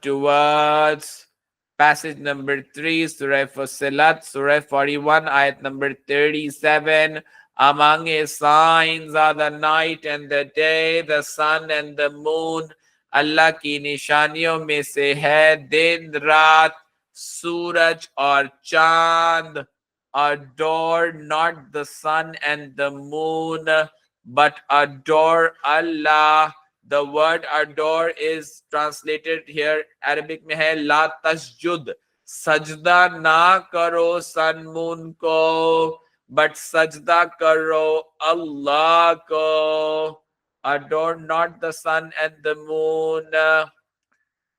towards passage number 3, Surah Fussilat, Surah 41, ayat number 37. Among his signs are the night and the day, the sun and the moon. اللہ کی نشانیوں میں سے ہے دن رات, سورج اور چاند. Adore not the sun and the moon, but adore Allah. The word adore is translated here, Arabic میں ہے لا تسجد, سجدہ نہ کرو sun moon کو, but سجدہ کرو اللہ کو. Adore not the sun and the moon,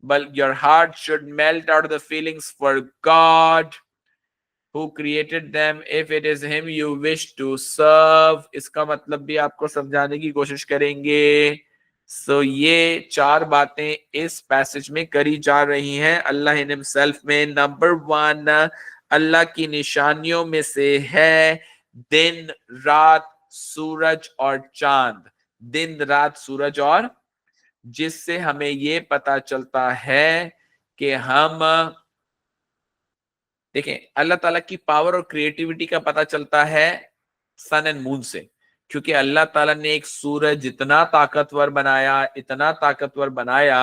but your heart should melt out of the feelings for God who created them, if it is him you wish to serve. اس کا مطلب بھی آپ کو سمجھانے کی کوشش کریں گے. سو یہ 4 باتیں اس پیسج میں کری جا رہی ہیں اللہ ان himself میں. نمبر 1, اللہ کی نشانیوں میں سے ہے دن رات سورج اور چاند. دن رات سورج اور, جس سے ہمیں یہ پتا چلتا ہے کہ ہم دیکھیں اللہ تعالیٰ کی پاور اور کریٹیوٹی کا پتا چلتا ہے سن اینڈ مون سے, کیونکہ اللہ تعالیٰ نے ایک سورج اتنا طاقتور بنایا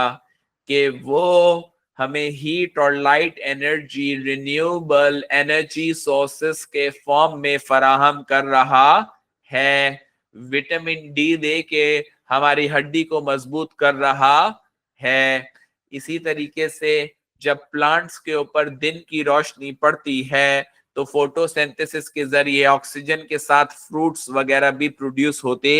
کہ وہ ہمیں ہیٹ اور light energy renewable energy sources کے فارم میں فراہم کر رہا ہے. وٹامن ڈی دے کے ہماری ہڈی کو مضبوط کر رہا ہے. اسی طریقے سے جب پلانٹس کے اوپر دن کی روشنی پڑتی ہے تو فوٹو سینتھسس کے ذریعے آکسیجن کے ساتھ فروٹس وغیرہ بھی پروڈیوس ہوتے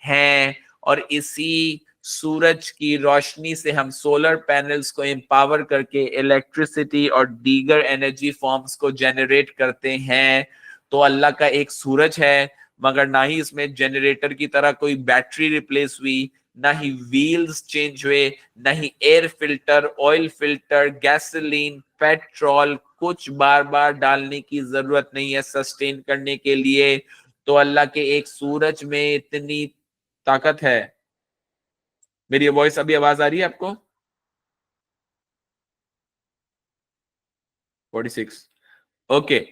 ہیں, اور اسی سورج کی روشنی سے ہم سولر پینلز کو امپاور کر کے الیکٹریسٹی اور دیگر انرجی فارمز کو جنریٹ کرتے ہیں. تو اللہ کا ایک سورج ہے, مگر نہ ہی اس میں جنریٹر کی طرح کوئی بیٹری ریپلیس ہوئی, نہ ہی ویلز چینج ہوئے, نہ ہی air filter, oil filter, gasoline, petrol کچھ بار بار ڈالنے کی ضرورت نہیں ہے سسٹین کرنے کے لیے. تو اللہ کے ایک سورج میں اتنی طاقت ہے. میری وائس ابھی آواز آ رہی ہے آپ کو؟ 46. اوکے,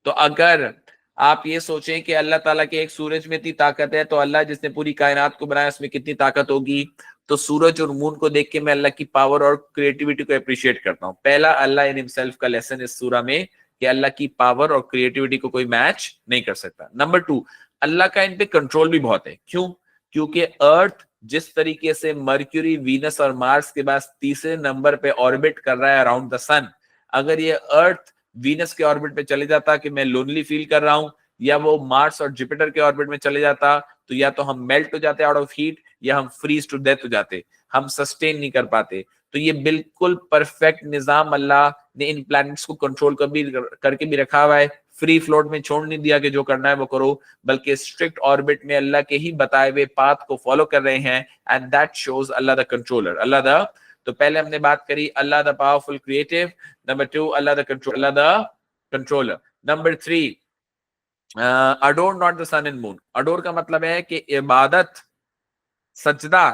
تو اگر آپ یہ سوچیں کہ اللہ تعالیٰ کے ایک سورج میں اتنی طاقت ہے تو اللہ جس نے پوری کائنات کو بنایا اس میں کتنی طاقت ہوگی. تو سورج اور مون کو دیکھ کے میں اللہ کی پاور اور کریٹیوٹی کو اپریشیٹ کرتا ہوں. پہلا اللہ ان ہمسیلف کا لیسن اس سورہ میں کہ اللہ کی پاور اور کریٹیوٹی کو کوئی میچ نہیں کر سکتا. نمبر 2, اللہ کا ان پہ کنٹرول بھی بہت ہے. کیوں؟ کیونکہ ارتھ جس طریقے سے مرکیوری, وینس اور مارس کے بعد تیسرے نمبر پہ آربٹ کر رہا ہے اراؤنڈ دا سن, اگر یہ ارتھ وینس کے آربٹ پہ چلے جاتا کہ میں لونلی فیل کر رہا ہوں, یا وہ مارس اور جوپیٹر کے آربٹ میں چلے جاتا تو یا تو ہم میلٹ ہو جاتے آؤٹ آف ہیٹ, یا ہم فریز ٹو ڈیتھ ہو جاتے, ہم سسٹین نہیں کر پاتے. تو یہ بالکل پرفیکٹ نظام اللہ نے ان پلانٹس کو کنٹرول کر کے بھی رکھا ہوا ہے. فری فلوٹ میں چھوڑ نہیں دیا کہ جو کرنا ہے وہ کرو, بلکہ اسٹرکٹ آربٹ میں اللہ کے ہی بتائے ہوئے پاتھ کو فالو کر رہے ہیں. And that shows Allah the controller, Allah the. تو پہلے ہم نے بات کری Allah the powerful creative, number 2 Allah the control, Allah the controller. Number 3, adore not the sun and moon. adore کا مطلب ہے کہ عبادت, سجدہ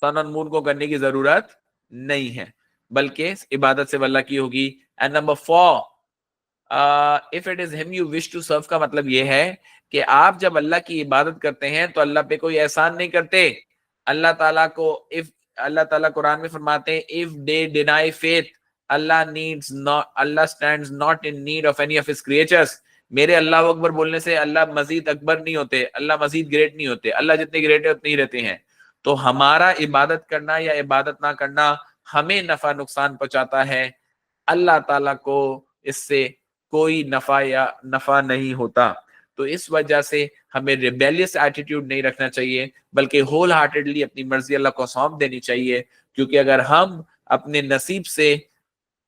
sun and moon کو کرنے کی ضرورت نہیں ہے, بلکہ عبادت سے اللہ کی ہوگی. and number 4, if it is him you wish to serve کا مطلب یہ ہے کہ آپ جب اللہ کی عبادت کرتے ہیں تو اللہ پہ کوئی احسان نہیں کرتے. اللہ تعالیٰ کو اللہ تعالیٰ قرآن میں فرماتے ہیں if they deny faith Allah stands not in need of any of his creatures. میرے اللہ اکبر بولنے سے اللہ مزید اکبر نہیں ہوتے, اللہ مزید گریٹ نہیں ہوتے, اللہ جتنے گریٹ ہے اتنے ہی رہتے ہیں. تو ہمارا عبادت کرنا یا عبادت نہ کرنا ہمیں نفع نقصان پہنچاتا ہے, اللہ تعالیٰ کو اس سے کوئی نفع نہیں ہوتا. تو اس وجہ سے ہمیں ریبیلیس ایٹیٹیوڈ نہیں رکھنا چاہیے, بلکہ ہول ہارٹیڈلی اپنی مرضی اللہ کو سونپ دینی چاہیے. کیونکہ اگر ہم اپنے نصیب سے,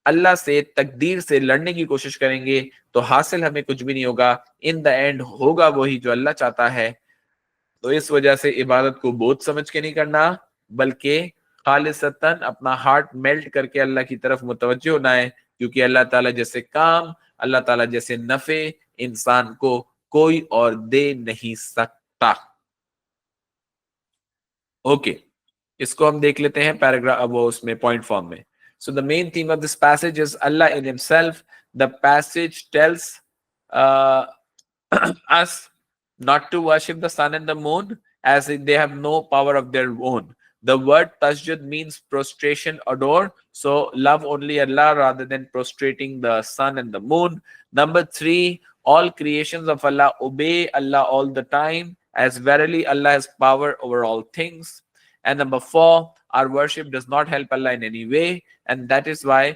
اللہ سے, تقدیر سے لڑنے کی کوشش کریں گے تو حاصل ہمیں کچھ بھی نہیں ہوگا. ان دا اینڈ ہوگا وہی جو اللہ چاہتا ہے. تو اس وجہ سے عبادت کو بوجھ سمجھ کے نہیں کرنا, بلکہ خالصتاً اپنا ہارٹ میلٹ کر کے اللہ کی طرف متوجہ ہونا ہے. کیونکہ اللہ تعالیٰ جیسے کام, اللہ تعالیٰ جیسے نفع انسان کو کوئی اور دے نہیں سکتا. اوکے, اس کو ہم دیکھ لیتے ہیں پیراگراف, وہ اس میں پوائنٹ فارم میں. So the main theme of this passage is Allah in himself. The passage tells us not to worship the sun and the moon, as they have no power of their own. The word tasjud means prostration, adore. So love only Allah rather than prostrating the sun and the moon. Number 3, all creations of Allah obey Allah all the time, as verily Allah has power over all things. And number 4, our worship does not help Allah in any way, and that is why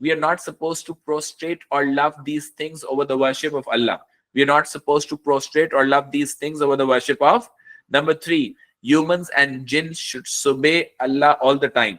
we are not supposed to prostrate or love these things over the worship of Allah. We are not supposed to prostrate or love these things over the worship of. Number 3, humans and jinns should obey Allah all the time.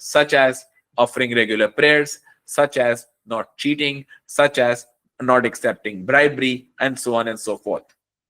such as offering regular prayers, such as not cheating, such as not accepting bribery, and so on and so forth.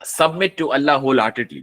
submit to Allah wholeheartedly.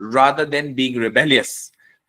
rather than being rebellious.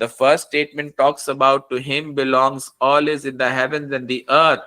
The first statement talks about to him belongs all is in the heavens and the earth.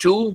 2,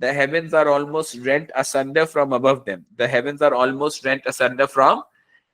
the heavens are almost rent asunder from above them. The heavens are almost rent asunder from.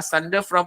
asunder from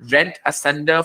Rent asunder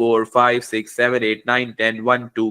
4, 5, 6, 7, 8, 9, 10, 1, 2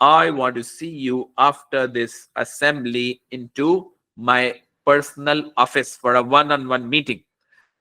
I want to see you after this assembly into my personal office for a one-on-one meeting.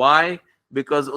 Why? Because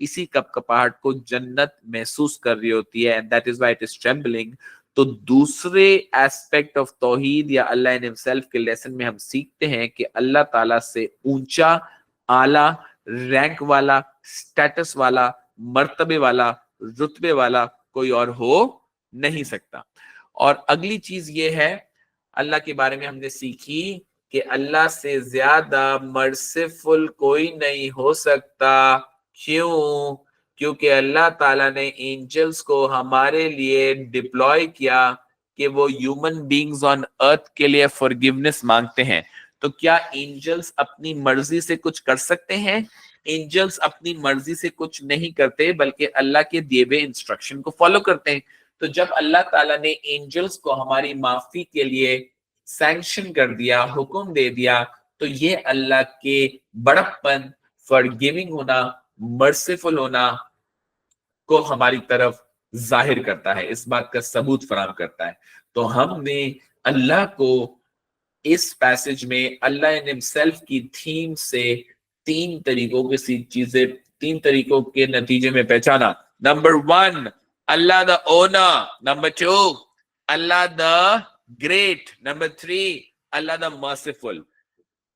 اسی کپکپاہٹ کو جنت محسوس کر رہی ہوتی ہے, and that is why it is trembling. تو دوسرے ایسپیکٹ آف توحید یا اللہ ان ہمسیلف کے لیسن میں ہم سیکھتے ہیں کہ اللہ تعالیٰ سے اونچا, اعلیٰ, رینک والا, سٹیٹس والا, مرتبے والا, رتبے والا کوئی اور ہو نہیں سکتا. اور اگلی چیز یہ ہے اللہ کے بارے میں ہم نے سیکھی کہ اللہ سے زیادہ مرسیفل کوئی نہیں ہو سکتا. کیوں؟ کیونکہ اللہ تعالیٰ نے اینجلز کو ہمارے لیے ڈپلوائے کیا کہ وہ ہیومن بینگز آن ارتھ کے لیے فارگیونیس مانگتے ہیں. تو کیا اینجلز اپنی مرضی سے کچھ کر سکتے ہیں؟ اینجلز اپنی مرضی سے کچھ نہیں کرتے بلکہ اللہ کے دیے ہوئے انسٹرکشن کو فالو کرتے ہیں. تو جب اللہ تعالیٰ نے اینجلز کو ہماری معافی کے لیے سینکشن کر دیا, حکم دے دیا, تو یہ اللہ کے بڑپن, فارگیونگ ہونا, مرسیفل ہونا کو ہماری طرف ظاہر کرتا ہے, اس بات کا ثبوت فراہم کرتا ہے. تو ہم نے اللہ کو اس پیسج میں اللہ ان ہمسیلف کی تھیم سے تین طریقوں کی چیزیں, تین طریقوں کے نتیجے میں پہچانا. Number 1, Allah the owner. Number 2, Allah the great. Number 3, Allah the merciful.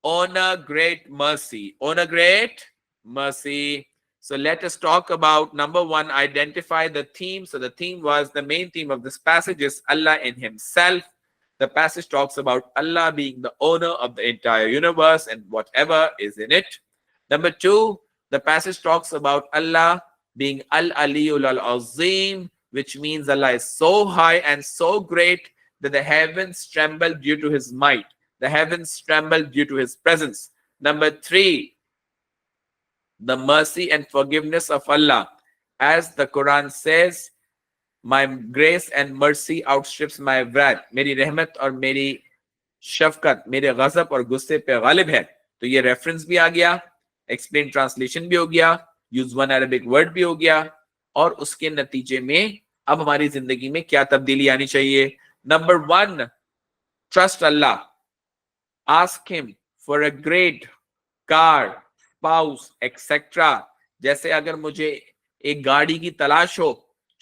Honor, great, mercy. Honor, great, mercy. So let us talk about number 1, identify the theme. So the theme was, the main theme of this passage is Allah in himself. The passage talks about Allah being the owner of the entire universe and whatever is in it. Number 2, the passage talks about Allah being Al-Aliyul Al-Azim, which means Allah is so high and so great that the heavens tremble due to his might. The heavens tremble due to his presence. Number 3, the mercy and forgiveness of Allah. As the Quran says, my grace and mercy outstrips my wrath. میری رحمت اور میری شفقت میرے غضب اور غصے پہ غالب ہے. تو یہ ریفرنس بھی آ گیا, ایکسپلین ٹرانسلیشن بھی ہو گیا, یوز ون عربک ورڈ بھی ہو گیا, اور اس کے نتیجے میں اب ہماری زندگی میں کیا تبدیلی آنی چاہیے. Number 1, trust Allah. Ask him for a great car, spouse, etc. جیسے اگر مجھے ایک گاڑی کی تلاش ہو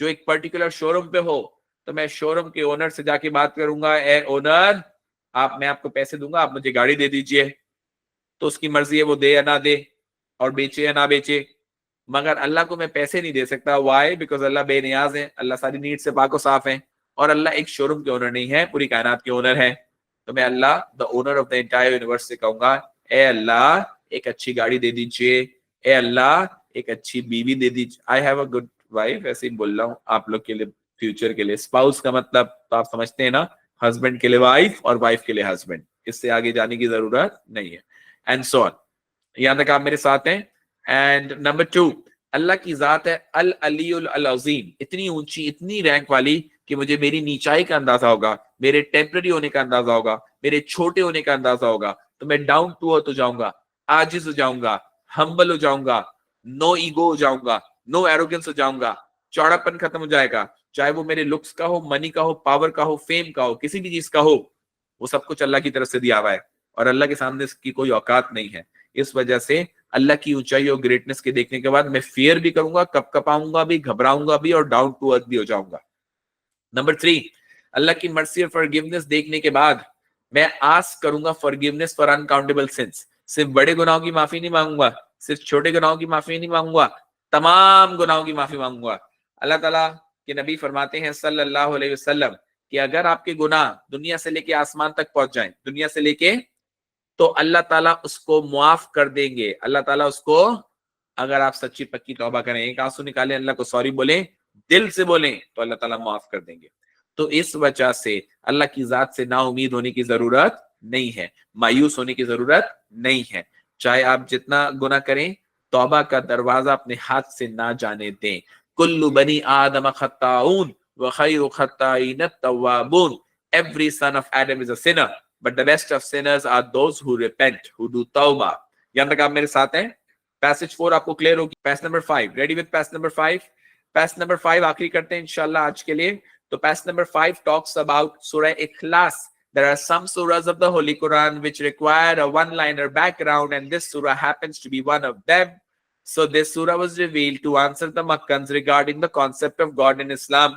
جو ایک پرٹیکولر شو روم پہ ہو, تو میں شو روم کے اونر سے جا کے بات کروں گا, اے اونر, میں آپ کو پیسے دوں گا, آپ مجھے گاڑی دے دیجئے. تو اس کی مرضی ہے وہ دے یا نہ دے, اور بیچے یا نہ بیچے. مگر اللہ کو میں پیسے نہیں دے سکتا. وائی؟ بیکاز اللہ بے نیاز ہے, اللہ ساری نیڈ سے پاک و صاف ہے, اور اللہ ایک شو روم کے اونر نہیں ہے, پوری کائنات کے اونر ہے. تو میں اللہ the owner of the entire universe سے کہوں گا, اے اللہ ایک اچھی گاڑی دے دیجئے, اے اللہ ایک اچھی بیوی دے دیجئے. I have a good wife. ایسے ہی بول رہا ہوں آپ لوگ کے لیے, فیوچر کے لیے. اسپاؤس کا مطلب تو آپ سمجھتے ہیں نا, ہسبینڈ کے لیے وائف اور وائف کے لیے ہسبینڈ, اس سے آگے جانے کی ضرورت نہیں ہے. اینڈ سو آن. یہاں تک آپ میرے ساتھ ہیں. اینڈ نمبر 2, اللہ کی ذات ہے العلی العظیم, اتنی اونچی, اتنی رینک والی کہ مجھے میری نیچائی کا اندازہ ہوگا, میرے ٹیمپرری ہونے کا اندازہ ہوگا, میرے چھوٹے ہونے کا اندازہ ہوگا, تو میں ڈاؤن ٹو ارتھ ہو جاؤں گا, عاجز ہو جاؤں گا, ہمبل ہو جاؤں گا, نو ایگو ہو جاؤں گا, نو ایروگنس ہو جاؤں گا, چوڑا پن ختم ہو جائے گا, چاہے وہ میرے لکس کا ہو, منی کا ہو, پاور کا ہو, فیم کا ہو, کسی بھی چیز کا ہو, وہ سب کچھ اللہ کی طرف سے دیا ہوا ہے, اور اللہ کے سامنے اس کی کوئی اوقات نہیں ہے. اس وجہ سے اللہ کی اونچائی اور گریٹنس کے دیکھنے کے بعد میں فیئر بھی کروں گا, کپ کپاؤں گا بھی, گھبراؤں گا بھی, اور ڈاؤن ٹو ارتھ بھی ہو جاؤں گا. نمبر 3, اللہ کی مرسی اور forgiveness دیکھنے کے بعد میں آس کروں گا forgiveness for uncountable sins. صرف بڑے گناہوں کی معافی نہیں مانگوں گا, صرف چھوٹے گناہوں کی معافی نہیں مانگوں گا, تمام گناہوں کی معافی مانگوں گا. اللہ تعالیٰ کے نبی فرماتے ہیں صلی اللہ علیہ وسلم کہ اگر آپ کے گناہ دنیا سے لے کے آسمان تک پہنچ جائیں, دنیا سے لے کے, تو اللہ تعالیٰ اس کو معاف کر دیں گے. اللہ تعالیٰ اس کو, اگر آپ سچی پکی توبہ کریں, ایک آنسو نکالیں, اللہ کو سوری بولیں, دل سے بولیں, تو اللہ تعالیٰ معاف کر دیں گے. تو اس وجہ سے اللہ کی ذات سے نا امید ہونے کی ضرورت نہیں ہے, مایوس ہونے کی ضرورت نہیں ہے. چاہے آپ جتنا گناہ کریں, توبہ کا دروازہ اپنے ہاتھ سے نہ جانے دیں. کل بنی آدم خطاؤن وخیر خطائین التوابون. Every son of Adam is a sinner, but the best of sinners are those who repent, who do tawbah. یہاں تک آپ میرے ساتھ ہیں. پیسج 4 آپ کو کلیئر ہوگی. Piece number 5, ready with piece number 5. Piece number 5 آخری کرتے ہیں انشاءاللہ آج کے لیے. تو پیس نمبر 5 talks about سورہ اخلاص. There are some surahs of the Holy Quran which require a one-liner background, and this surah happens to be one of them. So this surah was revealed to answer the Makkans regarding the concept of God in Islam.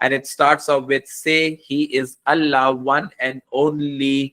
And it starts off with say he is Allah, one and only.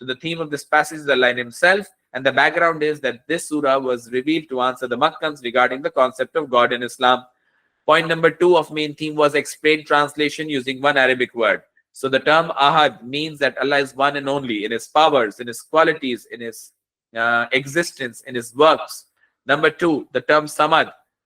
So the theme of this passage is Allah himself, and the background is that this surah was revealed to answer the Makkans regarding the concept of God in Islam. Point number 2 of main theme was explained translation using one Arabic word. So the term Ahad means that Allah is one and only in his powers, in his qualities, in his existence, in his works. Number 2, the term Samad,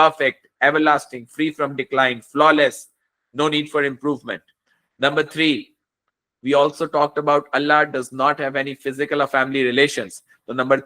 perfect, everlasting, free from decline, flawless, no need for improvement. Number 3, we also talked about Allah does not have any physical or family relations. So number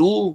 2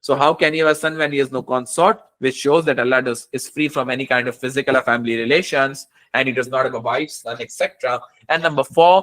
So how can he have a son when he has no consort? Which shows that Allah is free from any kind of physical or family relations, and he does not have a wife, son, etc. And number 4,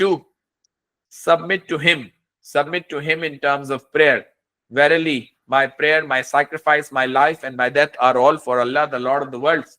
2, submit to him. Submit to him in terms of prayer. Verily, my prayer, my sacrifice, my life and my death are all for Allah, the Lord of the worlds.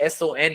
SON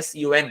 SUN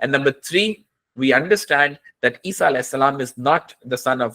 And number 3, we understand that Isa alayhi salam is not the son of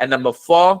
And number 4,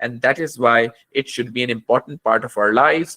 And that is why it should be an important part of our lives,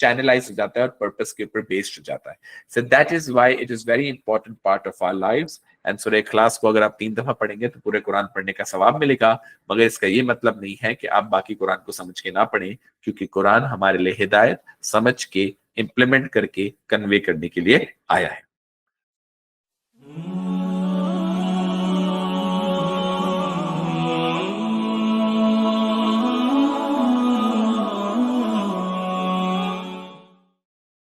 channelise ہو جاتا ہے اور purpose کے اوپر based ہو جاتا ہے. So that is why it is very important part of our lives. And سورہ اخلاص کو اگر آپ 3 دفعہ پڑھیں گے تو پورے قرآن پڑھنے کا ثواب ملے گا، مگر اس کا یہ مطلب نہیں ہے کہ آپ باقی قرآن کو سمجھ کے نہ پڑھیں، کیونکہ قرآن ہمارے لیے ہدایت سمجھ کے امپلیمنٹ کر کے کنوے کرنے کے لیے آیا ہے.